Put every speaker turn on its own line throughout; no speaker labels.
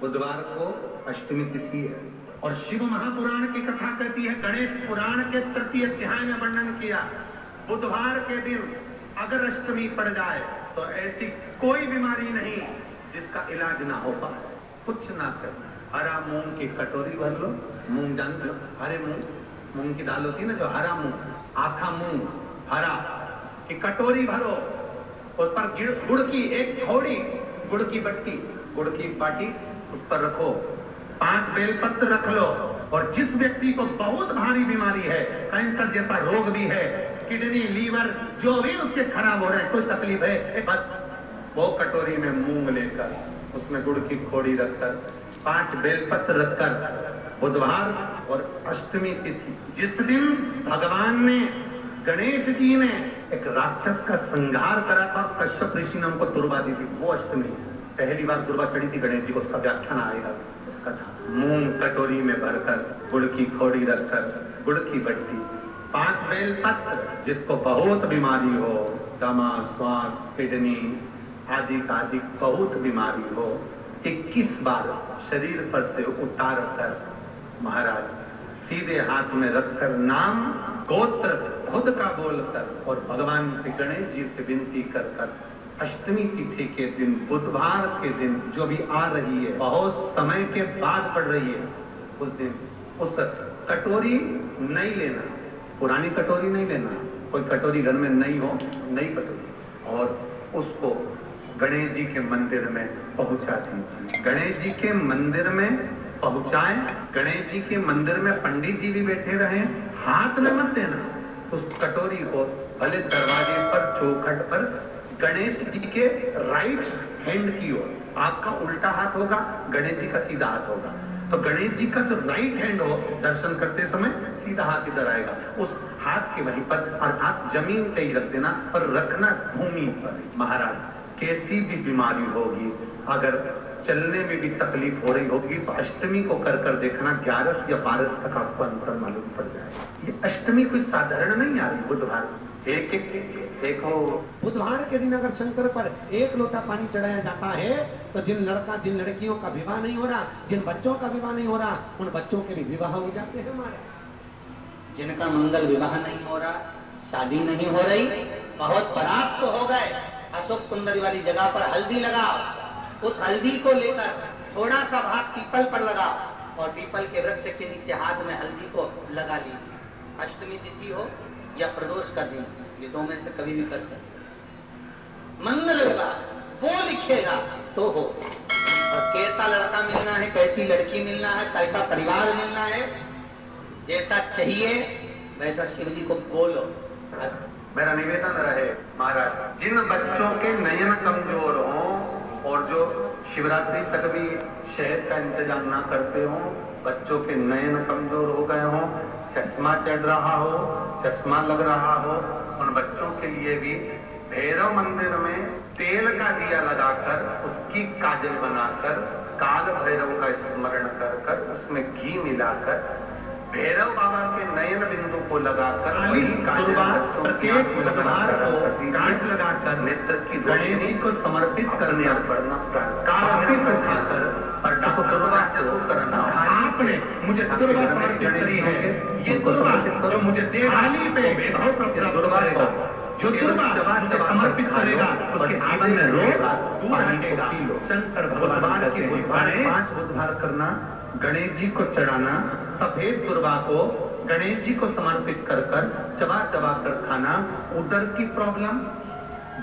बुधवार को अष्टमी तिथि है और शिव महापुराण की कथा कहती है, गणेश पुराण के तृतीय अध्याय में वर्णन किया, बुधवार के दिन अगर अष्टमी पड़ जाए तो ऐसी कोई बीमारी नहीं जिसका इलाज ना हो पाए। कुछ ना करना, हरा मूंग की कटोरी भर लो, मूंग जानते हो, हरे मूंग की दाल होती है ना, जो हरा मूंग, आखा मूंग हरा की कटोरी भरो, उस पर गुड़ की एक थोड़ी गुड़ की बट्टी, गुड़ की पाटी उस पर रखो, 5 बेलपत्र रख लो, और जिस व्यक्ति को बहुत भारी बीमारी है, कैंसर जैसा रोग भी है, किडनी लीवर जो भी उसके खराब हो रहे हैं, कोई तकलीफ है, बस वो कटोरी में मूंग लेकर उसमें गुड़ की खोड़ी रखकर 5 बेलपत्र रखकर बुधवार और अष्टमी तिथि, जिस दिन भगवान ने गणेश जी ने एक राक्षस का संहार करा था, कश्यप ऋषि ने उनको दुर्वा दी थी, वो अष्टमी पहली बार दुर्वा चढ़ी थी गणेश जी को, उसका व्याख्यान आएगा कथा। मूंग कटोरी में भरकर गुड़ की खोड़ी रखकर गुड़ की बट्टी, 5 बेलपत्र, जिसको बहुत बीमारी हो, दमा श्वास किडनी आदि का आदि बहुत बीमारी हो, 21 बार शरीर पर से उतार कर महाराज सीधे हाथ में रखकर नाम गोत्र खुद का बोलकर और भगवान श्री गणेश जी से विनती कर कर अष्टमी तिथि के दिन, बुधवार के दिन जो भी आ रही है, बहुत समय के बाद पड़ रही है, उस दिन उस कटोरी नहीं लेना, पुरानी कटोरी नहीं लेना, कोई कटोरी घर में नहीं हो, नई कटोरी, और उसको गणेश जी के मंदिर में पहुंचा दीजिए। गणेश जी के मंदिर में पहुंचाएं, गणेश जी के मंदिर में पंडित जी भी बैठे रहे, हाथ में मत देना उस कटोरी को, भले दरवाजे पर चौखट पर गणेश जी के राइट हैंड की ओर, आपका उल्टा हाथ होगा, गणेश जी का सीधा हाथ होगा, तो गणेश जी का जो राइट हैंड हो, दर्शन करते समय सीधा हाथ इधर आएगा, उस हाथ के वहीं पर, अर्थात जमीन पे ही रख देना, पर रखना भूमि पर। महाराज कैसी भी बीमारी होगी, अगर चलने में भी तकलीफ हो रही होगी, तो अष्टमी को कर कर देखना, 11 या 12 तक आपको अंतर मालूम पड़ जाएगा। ये अष्टमी कोई साधारण नहीं आ रही, बुधवार एक देखो, बुधवार के दिन अगर शंकर पर 1 लोटा पानी चढ़ाया जाता है, तो जिन लड़कियों का विवाह नहीं हो रहा, जिन बच्चों का विवाह नहीं हो रहा, उन बच्चों के भी विवाह हो जाते हैं हमारे।
जिनका मंगल विवाह नहीं हो रहा, शादी नहीं हो रही, बहुत परास्त हो गए, अशोक सुंदरी वाली जगह पर हल्दी लगाओ, उस हल्दी को लेकर थोड़ा सा भाग पीपल पर लगाओ और पीपल के वृक्ष के नीचे हाथ में हल्दी को लगा लीजिए। अष्टमी तिथि हो या प्रदोष का दिन, ये 2 में से कभी भी कर सकते। मंगल विवाह वो लिखेगा तो हो, और कैसा लड़का मिलना है, कैसी लड़की मिलना है, कैसा परिवार मिलना है, जैसा चाहिए वैसा शिव जी को बोलो।
मेरा निवेदन रहे महाराज, जिन बच्चों के नयन कमजोर हों और जो शिवरात्रि तक भी शहद का इंतजाम ना करते हो, बच्चों के नयन कमजोर हो गए हों, चश्मा चढ़ रहा हो, चश्मा लग रहा हो, उन बच्चों के लिए भी भैरव मंदिर में तेल का दिया लगाकर उसकी काजल बनाकर काल भैरव का स्मरण कर कर उसमें घी मिलाकर भैरव बाबा के नयन बिंदु को लगाकर प्रत्येक बुधवार को कांच लगाकर नेत्र की रोशनी को समर्पित करने और पढ़ना काफी उठाकर और दुर्वा जरूर करना। आपने मुझे दुर्वा समर्पित करी है, ये दुर्वा जो मुझे देवाली पे दुर्वा जो दुर्वा मुझे समर्पित करेगा, उसके जीवन में रोग दूर हटेगा। शंकर भगवान की बुधवार 5 बुधवार करना, गणेश जी को चढ़ाना, सफेद दुर्वा को गणेश जी को समर्पित कर कर चबा चबा कर खाना। उदर की प्रॉब्लम,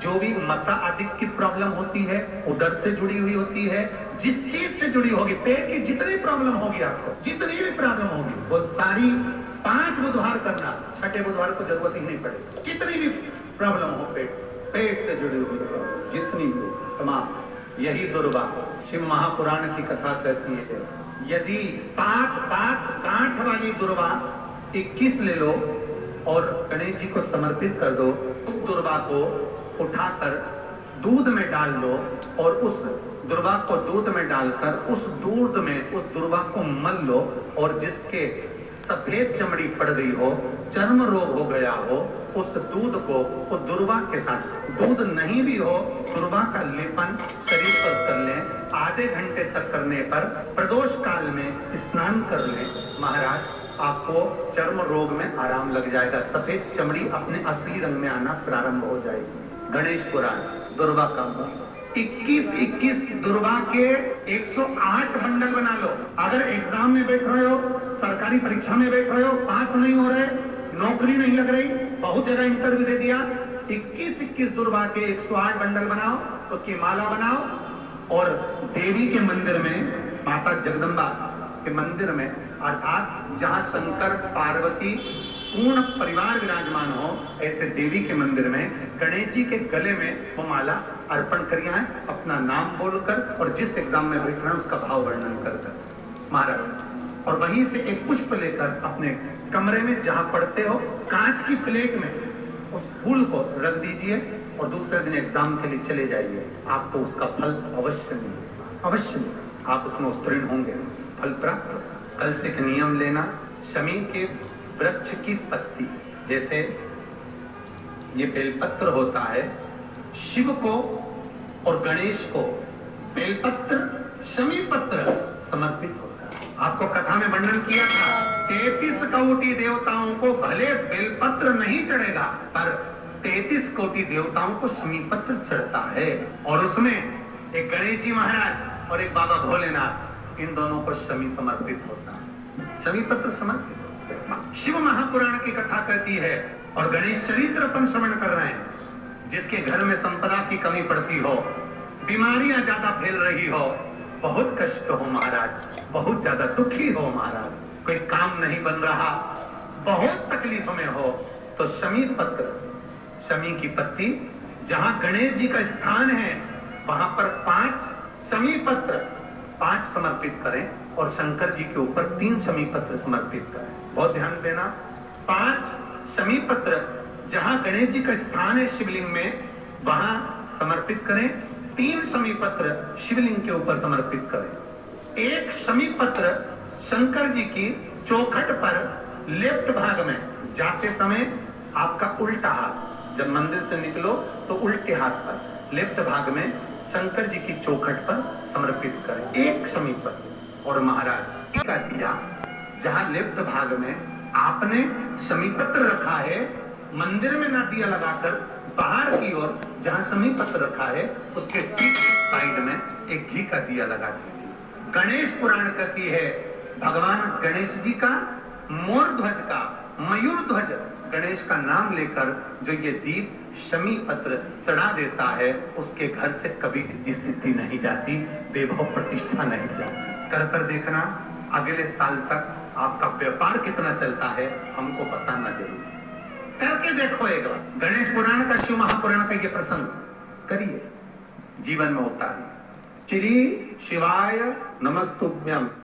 जो भी मसा आदि की प्रॉब्लम होती है, उदर से जुड़ी हुई होती है, जिस चीज से जुड़ी होगी, पेट की जितनी प्रॉब्लम होगी, आपको जितनी भी प्रॉब्लम होगी, वो सारी 5 बुधवार करना, 6ठे बुधवार को जरूरत ही नहीं पड़ेगी। कितनी भी प्रॉब्लम हो, पेट से जुड़ी हुई जितनी हो, समाप्त। यही दुर्वा शिव महापुराण की कथा कहती है, यदि 7 गांठ वाली दुर्वा 21 ले लो और गणेश जी को समर्पित कर दो, उस दुर्वा को उठाकर दूध में डाल लो और उस दुर्वा को दूध में डालकर उस दूध में उस दुर्वा को मल लो, और जिसके सफेद चमड़ी पड़ गई हो चर्म रोग हो गया हो, उस दूध को वो दुर्वा के साथ, दूध नहीं भी हो, दुर्वा का लेपन शरीर पर कर लें, आधे घंटे तक करने पर प्रदोष काल में स्नान कर लें, महाराज आपको चर्म रोग में आराम लग जाएगा। सफेद चमड़ी अपने असली रंग में आना प्रारंभ हो जाएगी। गणेश पुराण दुर्वा का 21 दुर्वा के 108 बंडल बना लो। अगर एग्जाम में बैठ रहे हो, सरकारी परीक्षा में बैठ रहे हो, पास नहीं हो रहे, नौकरी नहीं लग रही, बहुत जगह इंटरव्यू दे दिया, 21 दुर्वा के 108 बंडल बनाओ, उसकी माला बनाओ और देवी के मंदिर में, माता जगदम्बा के मंदिर में, अर्थात जहां शंकर पार्वती पूर्ण परिवार विराजमान हो, ऐसे देवी के मंदिर में गणेश जी के गले में वो माला अर्पण करिए है, अपना नाम बोलकर और जिस एग्जाम में बैठ रहे हैं उसका भाव वर्णन कर महाराज, और वहीं से एक पुष्प लेकर अपने कमरे में जहां पढ़ते हो कांच की प्लेट में उस फूल को रख दीजिए और दूसरे दिन एग्जाम के लिए चले जाइए। आपको उसका फल अवश्य मिलेगा, अवश्य मिलेगा, आप उसमें उत्तीर्ण होंगे, फल प्राप्त। कल से एक नियम लेना, शमी के वृक्ष की पत्ती, जैसे ये बेलपत्र होता है, शिव को और गणेश को बेलपत्र शमी पत्र समर्पित होता है। आपको कथा में वर्णन किया था, 33 कोटि देवताओं को भले बेलपत्र नहीं चढ़ेगा, पर 33 कोटि देवताओं को शमी पत्र चढ़ता है, और उसमें एक गणेश जी महाराज और एक बाबा भोलेनाथ, इन दोनों को शमी समर्पित होता है, शमी पत्र समर्पित। शिव महापुराण की कथा कहती है और गणेश चरित्र अपन श्रवण कर रहे हैं। जिसके घर में संपदा की कमी पड़ती हो, बीमारियां ज्यादा फैल रही हो, बहुत कष्ट हो महाराज, बहुत ज्यादा दुखी हो महाराज, कोई काम नहीं बन रहा, बहुत तकलीफ में हो, तो शमी पत्र, शमी की पत्ती, जहां गणेश जी का स्थान है वहां पर 5 शमी पत्र 5 समर्पित करें और शंकर जी के ऊपर 3 शमी पत्र समर्पित करें। बहुत ध्यान देना, 5 शमी पत्र जहां गणेश जी का स्थान है शिवलिंग में वहां समर्पित करें, 3 शमी पत्र शिवलिंग के ऊपर समर्पित करें। 1 शमी पत्र शंकर जी की चौखट पर लेफ्ट भाग में जाते समय आपका उल्टा हाथ, जब मंदिर से निकलो तो उल्टे हाथ पर लेफ्ट भाग में शंकर जी की चौखट पर समर्पित करें 1 शमी पत्र। और महाराज क्या किया, जहां लेफ्ट भाग में आपने शमी पत्र रखा है, मंदिर में ना दिया लगाकर बाहर की ओर जहां शमी पत्र रखा है उसके ठीक साइड में एक घी का दिया लगा दीजिए। गणेश पुराण कहती है भगवान गणेश जी का मोर ध्वज का, मयूर ध्वज गणेश का नाम लेकर जो ये दीप शमी पत्र चढ़ा देता है, उसके घर से कभी सिद्धि नहीं जाती, वैभव प्रतिष्ठा नहीं जाती। कर देखना, अगले साल तक आपका व्यापार कितना चलता है हमको बताना जरूर, करके देखो एक बार। गणेश पुराण का, शिव महापुराण का ये प्रसंग करिए, जीवन में उतारिए। श्री शिवाय नमस्तुभ्यम।